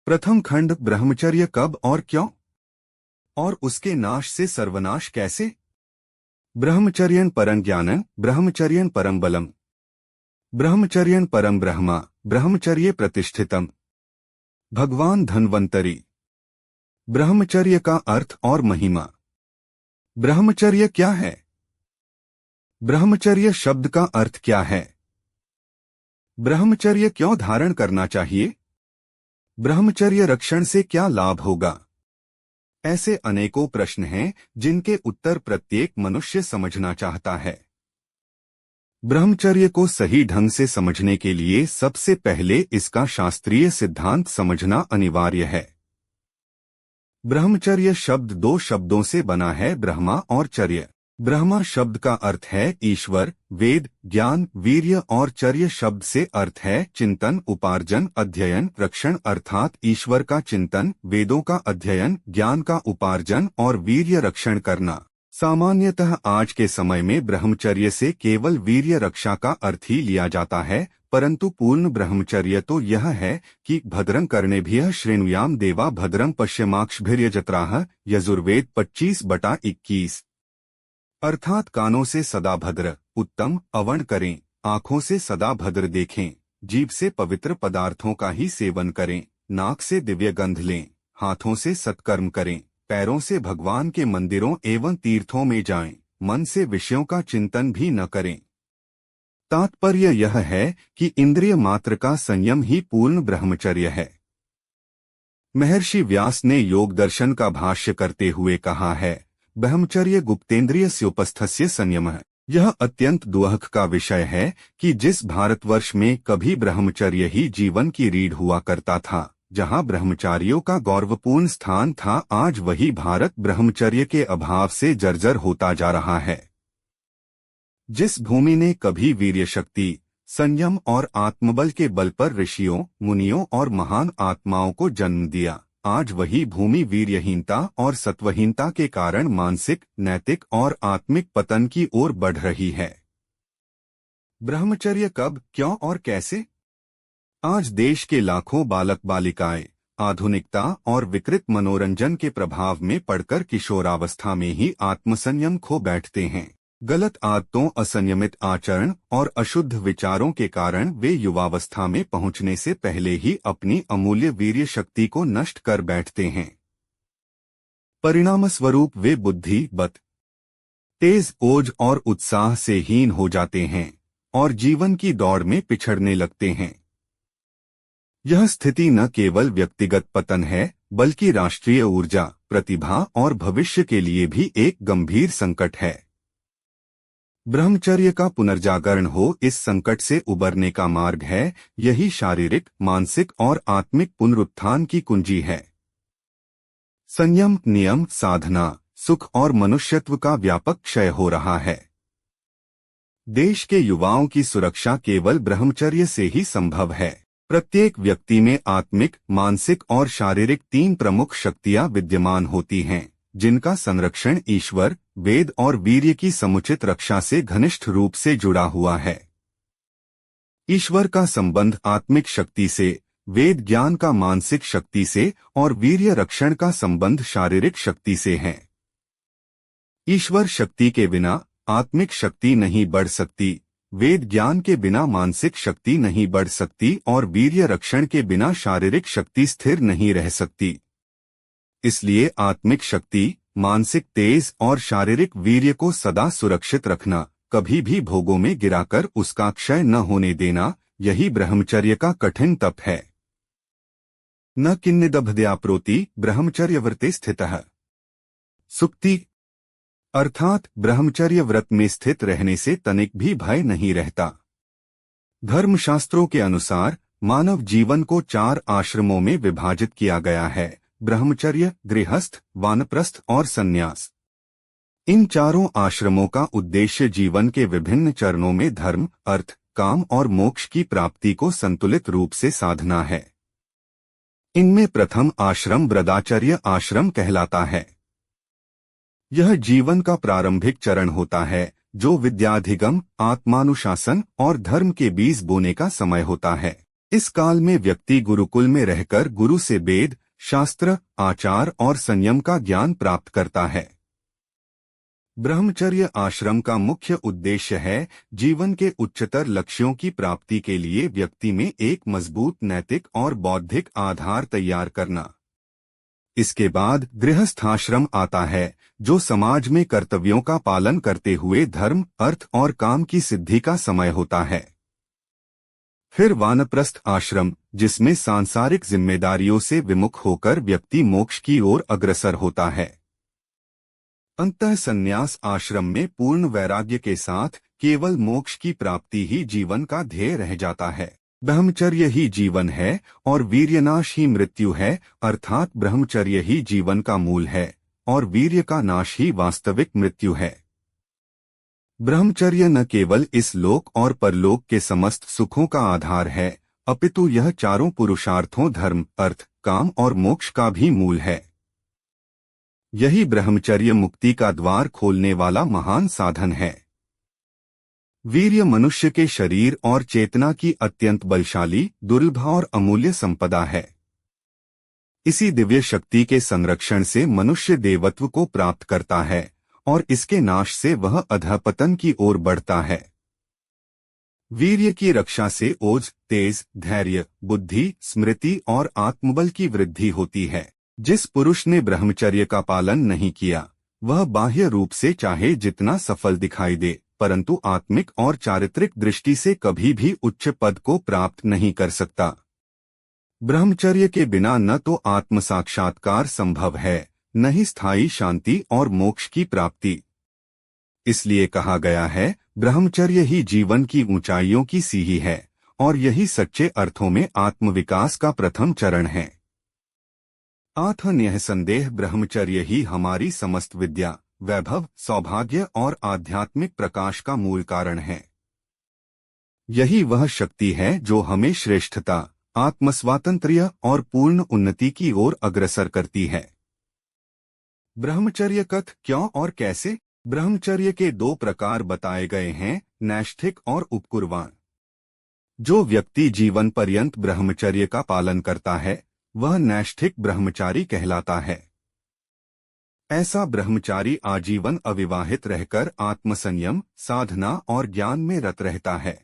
प्रथम खंड ब्रह्मचर्य कब और क्यों, और उसके नाश से सर्वनाश कैसे। ब्रह्मचर्यं परं ज्ञानं ब्रह्मचर्यं परं बलम् ब्रह्मचर्यं परं ब्रह्म ब्रह्मचर्ये प्रतिष्ठितम्। भगवान धन्वंतरी। ब्रह्मचर्य का अर्थ और महिमा। ब्रह्मचर्य क्या है? ब्रह्मचर्य शब्द का अर्थ क्या है? ब्रह्मचर्य क्यों धारण करना चाहिए? ब्रह्मचर्य रक्षण से क्या लाभ होगा? ऐसे अनेकों प्रश्न हैं जिनके उत्तर प्रत्येक मनुष्य समझना चाहता है। ब्रह्मचर्य को सही ढंग से समझने के लिए सबसे पहले इसका शास्त्रीय सिद्धांत समझना अनिवार्य है। ब्रह्मचर्य शब्द दो शब्दों से बना है, ब्रह्मा और चर्य। ब्रह्मा शब्द का अर्थ है ईश्वर, वेद, ज्ञान, वीर्य और चर्य शब्द से अर्थ है चिंतन, उपार्जन, अध्ययन, रक्षण, अर्थात ईश्वर का चिंतन, वेदों का अध्ययन, ज्ञान का उपार्जन और वीर्य रक्षण करना। सामान्यतः आज के समय में ब्रह्मचर्य से केवल वीर्य रक्षा का अर्थ ही लिया जाता है, परंतु पूर्ण ब्रह्मचर्य तो यह है कि भद्रं कर्णेभ्यः शृणुयाम देवा भद्रं पश्यमाक्षभिर्यजत्राः, यजुर्वेद 25/21। अर्थात कानों से सदा भद्र उत्तम अवर्ण करें, आँखों से सदा भद्र देखें, जीभ से पवित्र पदार्थों का ही सेवन करें, नाक से दिव्य गंध लें, हाथों से सत्कर्म करें, पैरों से भगवान के मंदिरों एवं तीर्थों में जाएं, मन से विषयों का चिंतन भी न करें। तात्पर्य यह है कि इंद्रिय मात्र का संयम ही पूर्ण ब्रह्मचर्य है। महर्षि व्यास ने योग दर्शन का भाष्य करते हुए कहा है, ब्रह्मचर्य गुप्तेन्द्रिय स्योपस्थस्य संयमः। यह अत्यंत दुःख का विषय है कि जिस भारतवर्ष में कभी ब्रह्मचर्य ही जीवन की रीढ़ हुआ करता था, जहां ब्रह्मचारियों का गौरवपूर्ण स्थान था, आज वही भारत ब्रह्मचर्य के अभाव से जर्जर होता जा रहा है। जिस भूमि ने कभी वीर्य शक्ति, संयम और आत्मबल के बल पर ऋषियों, मुनियों और महान आत्माओं को जन्म दिया, आज वही भूमि वीर्यहीनता और सत्वहीनता के कारण मानसिक, नैतिक और आत्मिक पतन की ओर बढ़ रही है। ब्रह्मचर्य कब, क्यों और कैसे? आज देश के लाखों बालक बालिकाएं आधुनिकता और विकृत मनोरंजन के प्रभाव में पड़कर किशोरावस्था में ही आत्मसंयम खो बैठते हैं। गलत आदतों, असंयमित आचरण और अशुद्ध विचारों के कारण वे युवावस्था में पहुंचने से पहले ही अपनी अमूल्य वीर्य शक्ति को नष्ट कर बैठते हैं। परिणामस्वरूप वे बुद्धि, बत, तेज, ओज और उत्साह से हीन हो जाते हैं और जीवन की दौड़ में पिछड़ने लगते हैं। यह स्थिति न केवल व्यक्तिगत पतन है, बल्कि राष्ट्रीय ऊर्जा, प्रतिभा और भविष्य के लिए भी एक गंभीर संकट है। ब्रह्मचर्य का पुनर्जागरण हो, इस संकट से उबरने का मार्ग है, यही शारीरिक, मानसिक और आत्मिक पुनरुत्थान की कुंजी है। संयम, नियम, साधना, सुख और मनुष्यत्व का व्यापक क्षय हो रहा है। देश के युवाओं की सुरक्षा केवल ब्रह्मचर्य से ही संभव है। प्रत्येक व्यक्ति में आत्मिक, मानसिक और शारीरिक 3 प्रमुख शक्तियां विद्यमान होती हैं, जिनका संरक्षण ईश्वर, वेद और वीर्य की समुचित रक्षा से घनिष्ठ रूप से जुड़ा हुआ है। ईश्वर का संबंध आत्मिक शक्ति से, वेद ज्ञान का मानसिक शक्ति से और वीर्य रक्षण का संबंध शारीरिक शक्ति से है। ईश्वर शक्ति के बिना आत्मिक शक्ति नहीं बढ़ सकती, वेद ज्ञान के बिना मानसिक शक्ति नहीं बढ़ सकती और वीर्य रक्षण के बिना शारीरिक शक्ति स्थिर नहीं रह सकती। इसलिए आत्मिक शक्ति, मानसिक तेज और शारीरिक वीर्य को सदा सुरक्षित रखना, कभी भी भोगों में गिराकर उसका क्षय न होने देना, यही ब्रह्मचर्य का कठिन तप है। न किन्निदभद्याप्रोति ब्रह्मचर्यव्रते स्थितः। सुक्ति अर्थात ब्रह्मचर्य व्रत में स्थित रहने से तनिक भी भय नहीं रहता। धर्मशास्त्रों के अनुसार मानव जीवन को 4 आश्रमों में विभाजित किया गया है, ब्रह्मचर्य, गृहस्थ, वानप्रस्थ और संन्यास। इन चारों आश्रमों का उद्देश्य जीवन के विभिन्न चरणों में धर्म, अर्थ, काम और मोक्ष की प्राप्ति को संतुलित रूप से साधना है। इनमें प्रथम आश्रम ब्रदाचर्य आश्रम कहलाता है। यह जीवन का प्रारंभिक चरण होता है, जो विद्याधिगम, आत्मानुशासन और धर्म के बीज बोने का समय होता है। इस काल में व्यक्ति गुरुकुल में रहकर गुरु से वेद, शास्त्र, आचार और संयम का ज्ञान प्राप्त करता है। ब्रह्मचर्य आश्रम का मुख्य उद्देश्य है जीवन के उच्चतर लक्ष्यों की प्राप्ति के लिए व्यक्ति में एक मजबूत नैतिक और बौद्धिक आधार तैयार करना। इसके बाद गृहस्थाश्रम आता है, जो समाज में कर्तव्यों का पालन करते हुए धर्म, अर्थ और काम की सिद्धि का समय होता है। फिर वानप्रस्थ आश्रम, जिसमें सांसारिक जिम्मेदारियों से विमुख होकर व्यक्ति मोक्ष की ओर अग्रसर होता है। अंतः संन्यास आश्रम में पूर्ण वैराग्य के साथ केवल मोक्ष की प्राप्ति ही जीवन का ध्येय रह जाता है। ब्रह्मचर्य ही जीवन है और वीर्यनाश ही मृत्यु है, अर्थात ब्रह्मचर्य ही जीवन का मूल है और वीर्य का नाश ही वास्तविक मृत्यु है। ब्रह्मचर्य न केवल इस लोक और परलोक के समस्त सुखों का आधार है, अपितु यह चारों पुरुषार्थों धर्म, अर्थ, काम और मोक्ष का भी मूल है। यही ब्रह्मचर्य मुक्ति का द्वार खोलने वाला महान साधन है। वीर्य मनुष्य के शरीर और चेतना की अत्यंत बलशाली, दुर्लभ और अमूल्य संपदा है। इसी दिव्य शक्ति के संरक्षण से मनुष्य देवत्व को प्राप्त करता है और इसके नाश से वह अधःपतन की ओर बढ़ता है। वीर्य की रक्षा से ओज, तेज, धैर्य, बुद्धि, स्मृति और आत्मबल की वृद्धि होती है। जिस पुरुष ने ब्रह्मचर्य का पालन नहीं किया, वह बाह्य रूप से चाहे जितना सफल दिखाई दे, परंतु आत्मिक और चारित्रिक दृष्टि से कभी भी उच्च पद को प्राप्त नहीं कर सकता। ब्रह्मचर्य के बिना न तो आत्म साक्षात्कार संभव है, न ही स्थायी शांति और मोक्ष की प्राप्ति। इसलिए कहा गया है, ब्रह्मचर्य ही जीवन की ऊंचाइयों की सीढ़ी है और यही सच्चे अर्थों में आत्मविकास का प्रथम चरण है। आत्म निःसंदेह ब्रह्मचर्य ही हमारी समस्त विद्या, वैभव, सौभाग्य और आध्यात्मिक प्रकाश का मूल कारण है। यही वह शक्ति है जो हमें श्रेष्ठता, आत्मस्वातंत्र्य और पूर्ण उन्नति की ओर अग्रसर करती है। ब्रह्मचर्य कथ क्यों और कैसे? ब्रह्मचर्य के दो प्रकार बताए गए हैं, नैष्ठिक और उपकुर्वाण। जो व्यक्ति जीवन पर्यंत ब्रह्मचर्य का पालन करता है, वह नैष्ठिक ब्रह्मचारी कहलाता है। ऐसा ब्रह्मचारी आजीवन अविवाहित रहकर आत्मसंयम, साधना और ज्ञान में रत रहता है।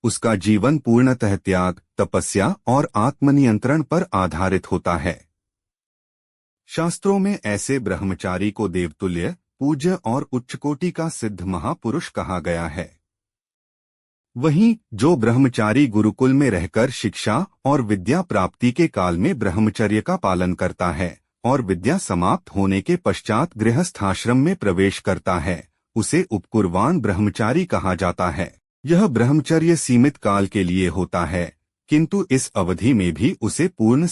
उसका जीवन पूर्णतः त्याग, तपस्या और आत्मनियंत्रण पर आधारित होता है। शास्त्रों में ऐसे ब्रह्मचारी को देवतुल्य, पूज्य और उच्चकोटि का सिद्ध महापुरुष कहा गया है। वहीं जो ब्रह्मचारी गुरुकुल में रहकर शिक्षा और विद्या प्राप्ति के काल में ब्रह्मचर्य का पालन करता है और विद्या समाप्त होने के पश्चात गृहस्थाश्रम में प्रवेश करता है, उसे उपकुर्वाण ब्रह्मचारी कहा जाता है। यह ब्रह्मचर्य सीमित काल के लिए होता है, किंतु इस अवधि में भी उसे पूर्ण